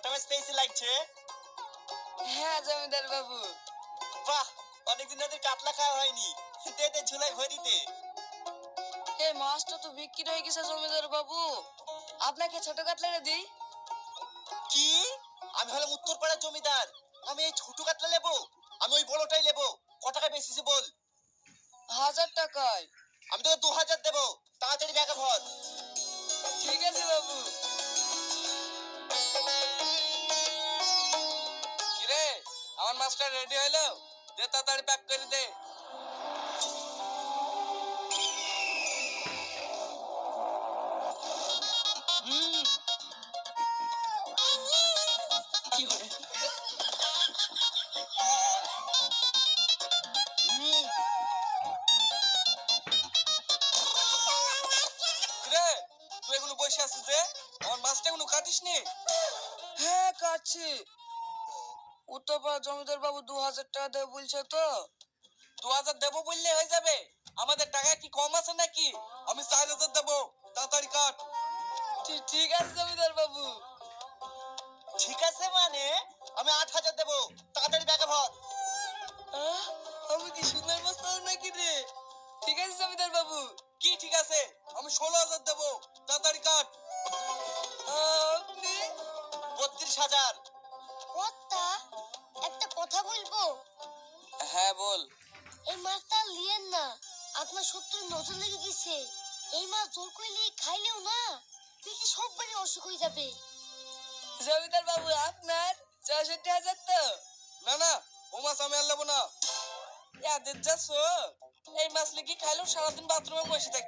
কটা মাছ পেয়েছি লাগছে? হ্যাঁ জমিদার বাবু। বাহ, অনেকদিন ধরে কাতলা খাওয়া হয়নি। দে দে, ঝুলাই ভরি দে। এই মাছটা তো বিক্রি হয়ে গেছে জমিদার বাবু, আপনাকে ছোট কাতলাটা দিই। কি? আমি হলাম উত্তরপাড়ার জমিদার, আমি এই ছোট কাতলা নেবো? আমি ওই বড়টাই নেবো। ক টাকা বেশিছে বল? 1000 টাকায়। আমি তোকে 2000 দেবো, তাড়াতাড়ি ব্যাগে ভর। ঠিক আছে বাবু। কিরে, আমার মাছটা রেডি হইলো? দে তাড়াতাড়ি প্যাক করে দে। কি করে? কিরে, তুই এগুলো বসে আছিস যে? আমার মাছটা এগুলো কাটিস নি? হ্যাঁ কাটছি। উত্তরপাড়া জমিদার বাবু 2000 টাকা দেবে বলছে তো। 2000 দেবো বললে হয়ে যাবে? আমাদের টাকা কি কম আছে নাকি? আমি 4000 দেবো, তাড়াতাড়ি কাট। ঠিক আছে জমিদার বাবু। ঠিক আছে মানে আমি 8000 দেবো, তাড়াতাড়ি ব্যাগে ভর। আহ, আমি কি সুন্দর মাছ পাবো নাকি রে? ঠিক আছে জমিদার বাবু। কি ঠিক আছে? আমি 16000 দেবো, তাড়াতাড়ি কাট। আপনি? 32000। কর্তা, একটা কথা বলবো? হ্যাঁ বল। এই মাছটা লিয়েন না, আপনার শত্রুর নজর লেগে গেছে। এই মাছ জোর করলে খাইলেও না, পেটে সববারই অসুখ হয়ে যাবে। জমিদার বাবু আপনার 64,000 তো? না না, ও মাছ আমি আর নেবো না। এদের যা শোক, এই মাছ লিখি খাইলেও সারাদিন বাথরুমে বসে থাকতে